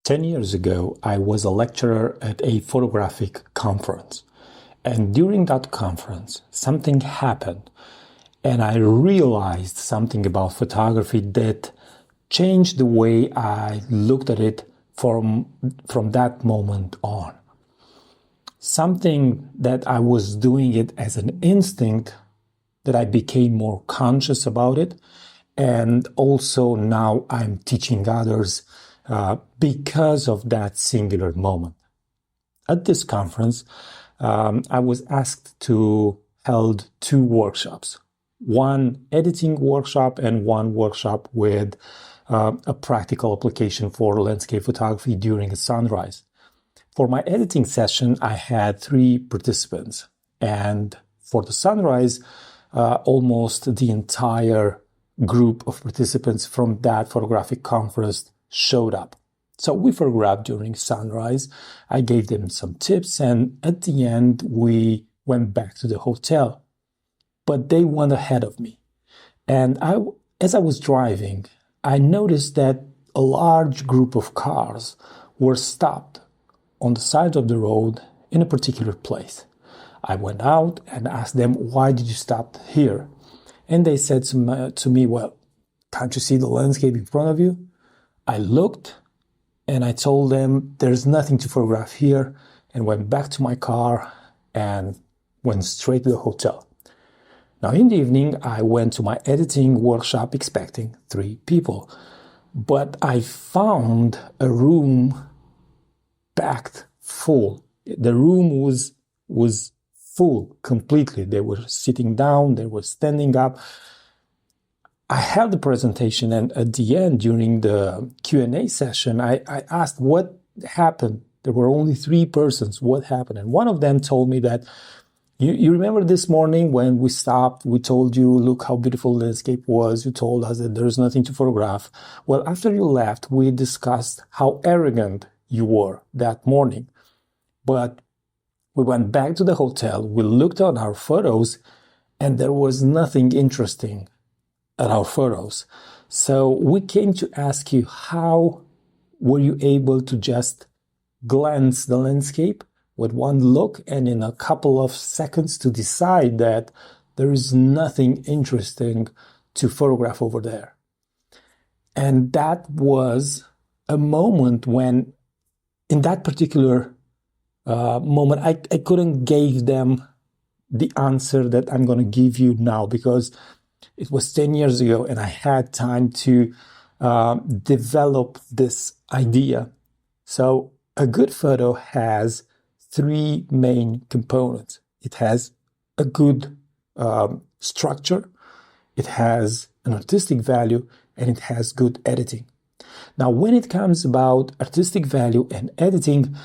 10 years ago, I was a lecturer at a photographic conference. And during that conference, something happened. And I realized something about photography that changed the way I looked at it from that moment on. Something that I was doing it as an instinct, that I became more conscious about it. And also now I'm teaching others because of that singular moment. At this conference, I was asked to hold two workshops, one editing workshop and one workshop with a practical application for landscape photography during a sunrise. For my editing session, I had 3 participants, and for the sunrise, almost the entire group of participants from that photographic conference showed up. So we photographed during sunrise. I gave them some tips, and at the end, we went back to the hotel. But they went ahead of me. And as I was driving, I noticed that a large group of cars were stopped on the side of the road in a particular place. I went out and asked them, "Why did you stop here?" And they said to me, "Well, can't you see the landscape in front of you?" I looked and I told them, "There's nothing to photograph here," and went back to my car and went straight to the hotel. Now, in the evening, I went to my editing workshop expecting 3 people, but I found a room packed full. The room was full completely. They were sitting down, they were standing up. I held the presentation, and at the end, during the Q&A session, I asked what happened. There were only 3 persons. What happened? And one of them told me that, you remember this morning when we stopped, we told you, look how beautiful the landscape was. You told us that there's nothing to photograph. Well, after you left, we discussed how arrogant you were that morning. But we went back to the hotel, we looked at our photos, and there was nothing interesting at our photos. So we came to ask you, how were you able to just glance the landscape with one look and in a couple of seconds to decide that there is nothing interesting to photograph over there? And that was a moment when, in that particular moment, I couldn't give them the answer that I'm going to give you now, because it was 10 years ago and I had time to develop this idea. So a good photo has 3 main components. It has a good structure, it has an artistic value, and it has good editing. Now, when it comes about artistic value and editing,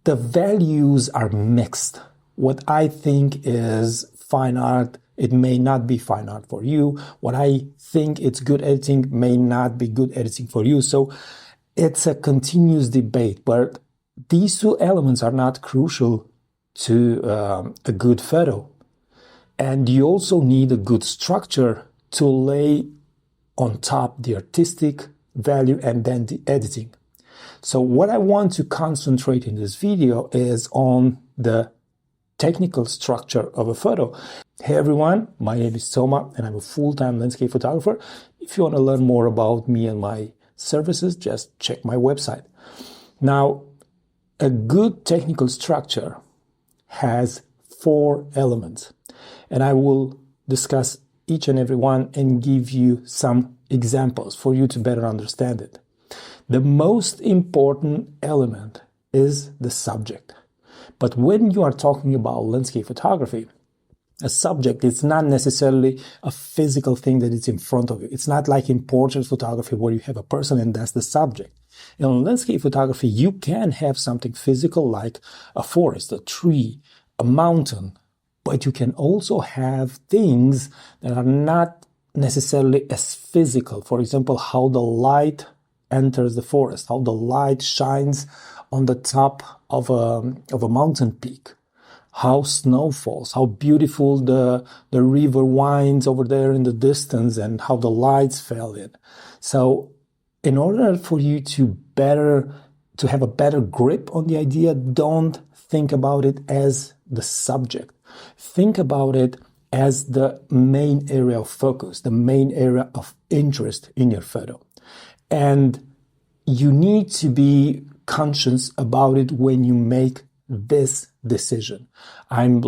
the values are mixed. What I think is fine art, it may not be fine art for you. What I think it's good editing may not be good editing for you. So it's a continuous debate, but these 2 elements are not crucial to a good photo. And you also need a good structure to lay on top the artistic value and then the editing. So what I want to concentrate in this video is on the technical structure of a photo. Hey everyone, my name is Toma and I'm a full-time landscape photographer. If you want to learn more about me and my services, just check my website. Now, a good technical structure has 4 elements, and I will discuss each and every one and give you some examples for you to better understand it. The most important element is the subject. But when you are talking about landscape photography, a subject is not necessarily a physical thing that is in front of you. It's not like in portrait photography where you have a person and that's the subject. In landscape photography, you can have something physical like a forest, a tree, a mountain, but you can also have things that are not necessarily as physical. For example, how the light enters the forest, how the light shines on the top of a mountain peak, how snow falls, how beautiful the river winds over there in the distance, and how the lights fell in. So in order for you to have a better grip on the idea, don't think about it as the subject. Think about it as the main area of focus, the main area of interest in your photo. And you need to be conscious about it when you make this decision. I'm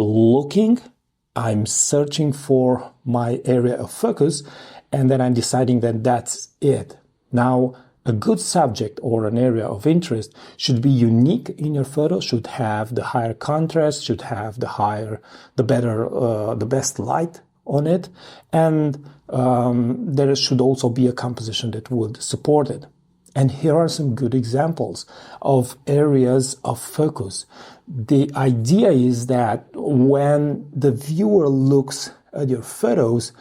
searching for my area of focus, and then I'm deciding that that's it. Now, a good subject or an area of interest should be unique in your photo, should have the higher contrast, should have the best light on it, and there should also be a composition that would support it. And here are some good examples of areas of focus. The idea is that when the viewer looks at your photos,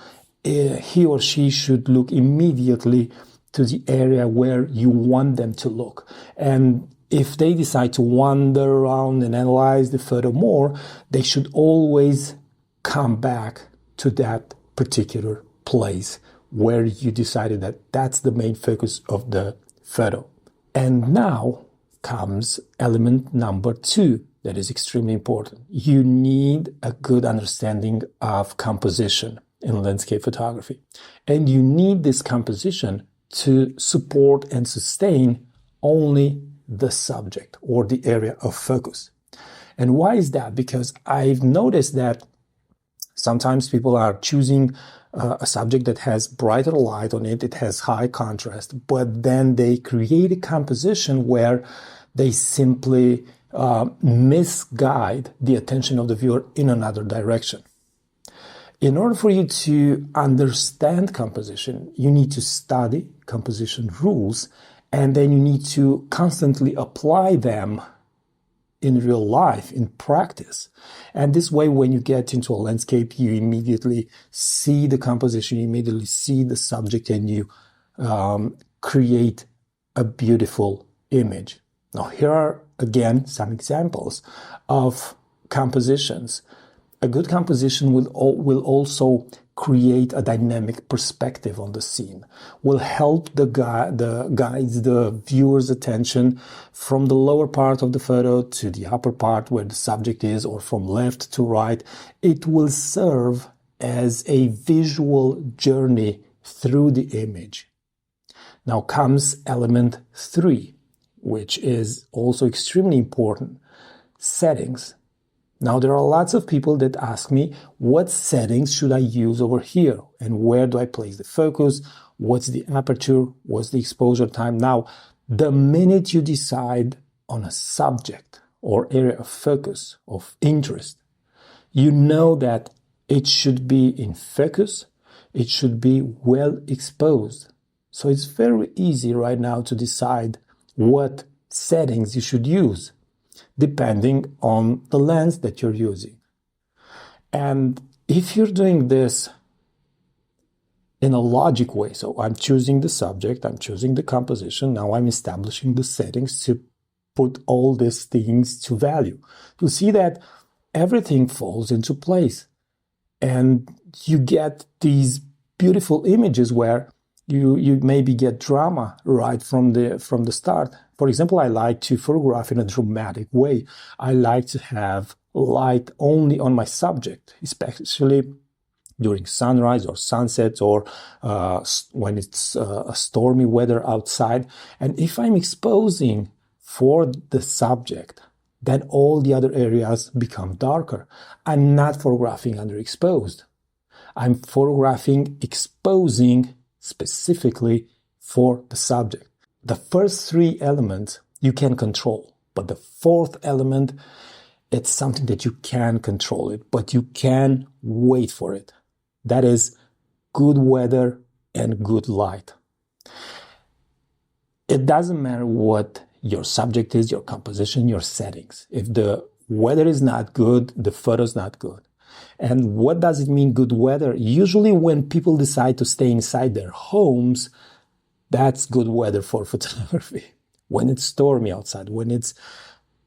he or she should look immediately to the area where you want them to look. And if they decide to wander around and analyze the photo more, they should always come back to that particular place where you decided that that's the main focus of the photo. And now comes element number 2 that is extremely important. You need a good understanding of composition in landscape photography. And you need this composition to support and sustain only the subject or the area of focus. And why is that? Because I've noticed that sometimes people are choosing a subject that has brighter light on it, it has high contrast, but then they create a composition where they simply misguide the attention of the viewer in another direction. In order for you to understand composition, you need to study composition rules, and then you need to constantly apply them in real life, in practice. And this way, when you get into a landscape, you immediately see the composition, you immediately see the subject, and you create a beautiful image. Now, here are, again, some examples of compositions. A good composition will also create a dynamic perspective on the scene, will help guides the viewer's attention from the lower part of the photo to the upper part where the subject is, or from left to right. It will serve as a visual journey through the image. Now comes element 3, which is also extremely important: settings. Now, there are lots of people that ask me, what settings should I use over here? And where do I place the focus? What's the aperture? What's the exposure time? Now, the minute you decide on a subject or area of focus, of interest, you know that it should be in focus, it should be well exposed. So it's very easy right now to decide what settings you should use, depending on the lens that you're using. And if you're doing this in a logic way, so I'm choosing the subject, I'm choosing the composition, now I'm establishing the settings to put all these things to value, you'll see that everything falls into place. And you get these beautiful images where you maybe get drama right from the start. For example, I like to photograph in a dramatic way. I like to have light only on my subject, especially during sunrise or sunsets, or when it's a stormy weather outside. And if I'm exposing for the subject, then all the other areas become darker. I'm not photographing underexposed. I'm photographing exposing specifically for the subject. The first 3 elements you can control, but the 4th element, it's something that you can control it, but you can wait for it. That is good weather and good light. It doesn't matter what your subject is, your composition, your settings. If the weather is not good, the photo's not good. And what does it mean, good weather? Usually when people decide to stay inside their homes, that's good weather for photography. When it's stormy outside, when it's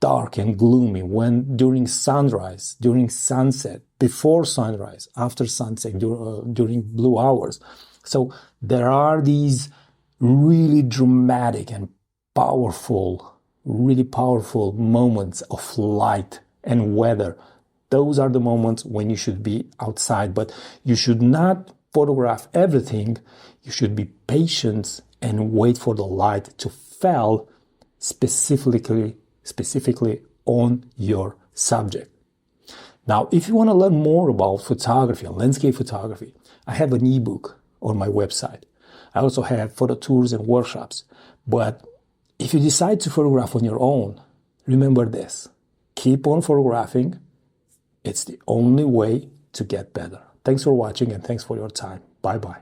dark and gloomy, when during sunrise, during sunset, before sunrise, after sunset, during blue hours. So there are these really dramatic and powerful, really powerful moments of light and weather. Those are the moments when you should be outside, but you should not photograph everything. You should be patient and wait for the light to fall specifically on your subject. Now, if you want to learn more about photography and landscape photography, I have an ebook on my website. I also have photo tours and workshops. But if you decide to photograph on your own, remember this: keep on photographing. It's the only way to get better. Thanks for watching and thanks for your time. Bye-bye.